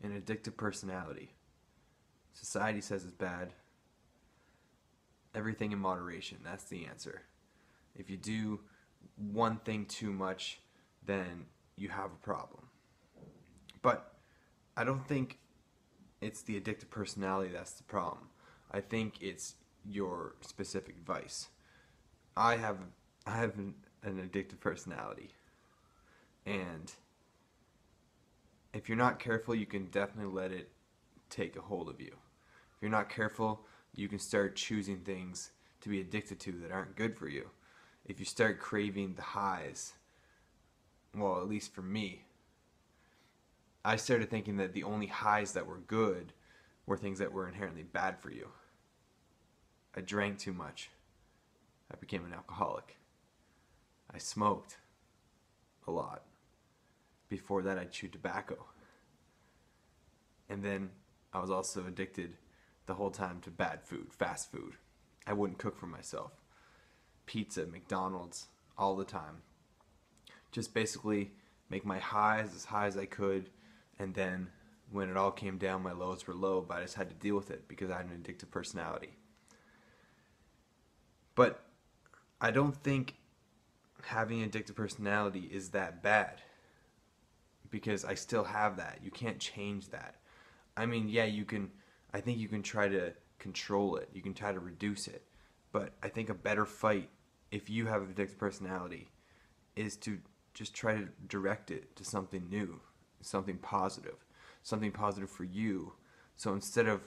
An addictive personality. Society says it's bad. Everything in moderation, that's the answer. If you do one thing too much, then you have a problem. But I don't think it's the addictive personality that's the problem. I think it's your specific vice. I have an addictive personality, and if you're not careful, you can definitely let it take a hold of you. If you're not careful, you can start choosing things to be addicted to that aren't good for you. If you start craving the highs, well, at least for me, I started thinking that the only highs that were good were things that were inherently bad for you. I drank too much. I became an alcoholic. I smoked a lot. Before that, I chewed tobacco. And then I was also addicted the whole time to bad food, fast food. I wouldn't cook for myself. Pizza, McDonald's, all the time. Just basically make my highs as high as I could, and then when it all came down, my lows were low, but I just had to deal with it because I had an addictive personality. But I don't think having an addictive personality is that bad, because I still have that. You can't change that. I mean, yeah, I think you can try to control it. You can try to reduce it. But I think a better fight, if you have an addictive personality, is to just try to direct it to something new, something positive for you. So instead of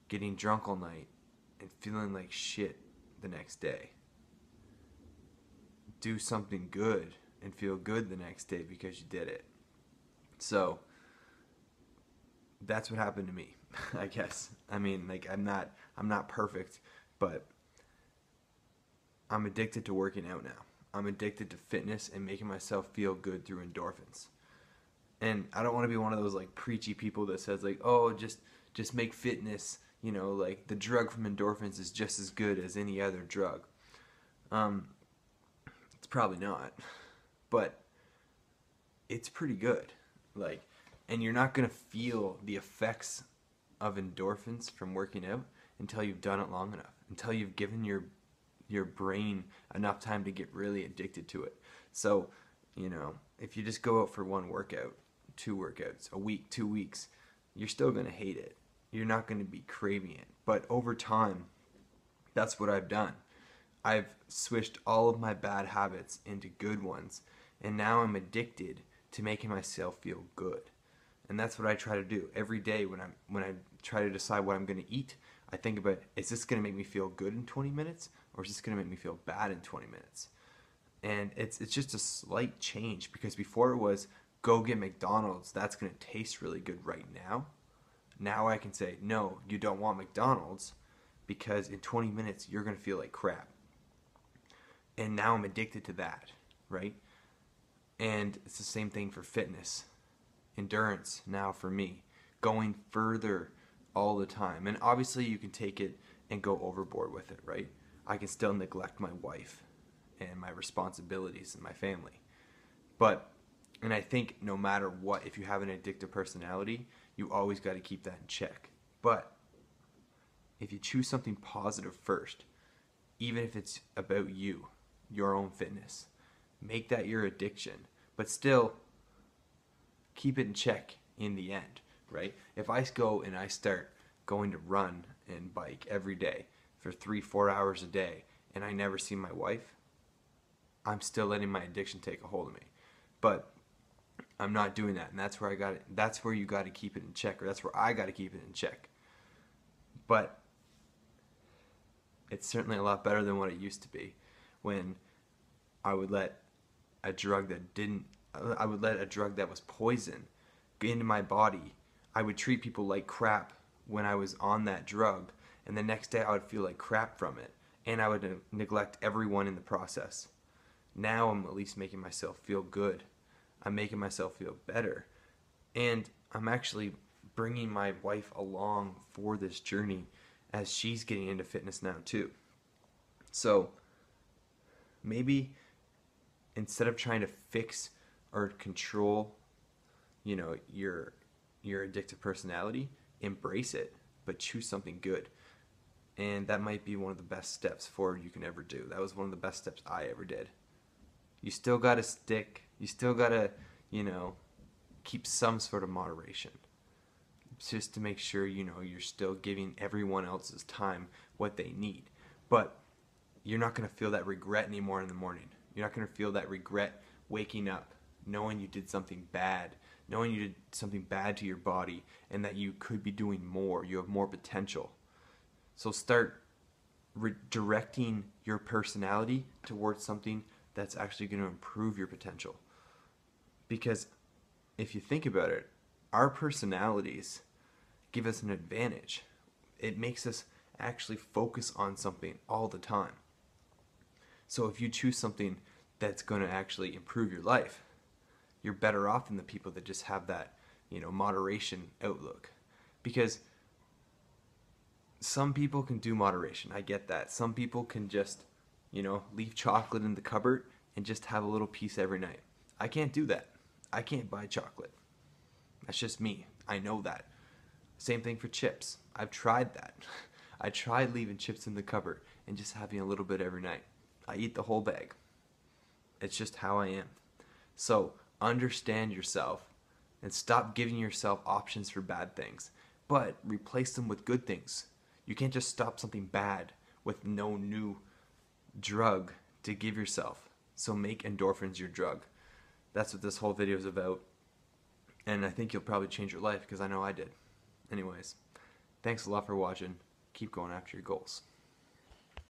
getting drunk all night and feeling like shit the next day, do something good and feel good the next day because you did it. So that's what happened to me, I guess. I mean, like, I'm not perfect, but I'm addicted to working out now. I'm addicted to fitness and making myself feel good through endorphins. And I don't want to be one of those like preachy people that says like, oh, just make fitness, like the drug from endorphins is just as good as any other drug. It's probably not, but it's pretty good. Like, and you're not gonna feel the effects of endorphins from working out until you've done it long enough, until you've given your brain enough time to get really addicted to it. So, if you just go out for one workout, 2 workouts, a week, 2 weeks, you're still gonna hate it. You're not gonna be craving it. But over time, that's what I've done. I've switched all of my bad habits into good ones, and now I'm addicted to making myself feel good. And that's what I try to do every day when I try to decide what I'm going to eat. I think about, is this going to make me feel good in 20 minutes, or is this going to make me feel bad in 20 minutes? And it's just a slight change, because before it was, go get McDonald's, that's going to taste really good right now. Now I can say, no, you don't want McDonald's, because in 20 minutes you're going to feel like crap. And now I'm addicted to that, right? And it's the same thing for fitness. Endurance now for me. Going further all the time. And obviously you can take it and go overboard with it, right? I can still neglect my wife and my responsibilities and my family. And I think no matter what, if you have an addictive personality, you always got to keep that in check. But if you choose something positive first, even if it's about you, your own fitness, make that your addiction, but still keep it in check in the end, right? If I go and I start going to run and bike every day for 3-4 hours a day and I never see my wife, I'm still letting my addiction take a hold of me. But I'm not doing that, and that's where you got to keep it in check, or that's where I got to keep it in check. But it's certainly a lot better than what it used to be, when I would let a drug that was poison get into my body. I would treat people like crap when I was on that drug, and the next day I would feel like crap from it, and I would neglect everyone in the process. Now I'm at least making myself feel good. I'm making myself feel better, and I'm actually bringing my wife along for this journey as she's getting into fitness now too. So maybe instead of trying to fix or control, your your addictive personality, embrace it, but choose something good. And that might be one of the best steps forward you can ever do. That was one of the best steps I ever did. You still gotta stick, you still gotta, keep some sort of moderation. Just to make sure, you're still giving everyone else's time what they need. But you're not gonna feel that regret anymore in the morning. You're not gonna feel that regret waking up, knowing you did something bad, knowing you did something bad to your body, and that you could be doing more. You have more potential. So start directing your personality towards something that's actually going to improve your potential. Because if you think about it, our personalities give us an advantage. It makes us actually focus on something all the time. So if you choose something that's going to actually improve your life, you're better off than the people that just have that, moderation outlook. Because some people can do moderation. I get that. Some people can just, leave chocolate in the cupboard and just have a little piece every night. I can't do that. I can't buy chocolate. That's just me. I know that. Same thing for chips. I've tried that. I tried leaving chips in the cupboard and just having a little bit every night. I eat the whole bag. It's just how I am. So understand yourself and stop giving yourself options for bad things, but replace them with good things. You can't just stop something bad with no new drug to give yourself. So make endorphins your drug. That's what this whole video is about. And I think you'll probably change your life, because I know I did. Anyways, thanks a lot for watching. Keep going after your goals.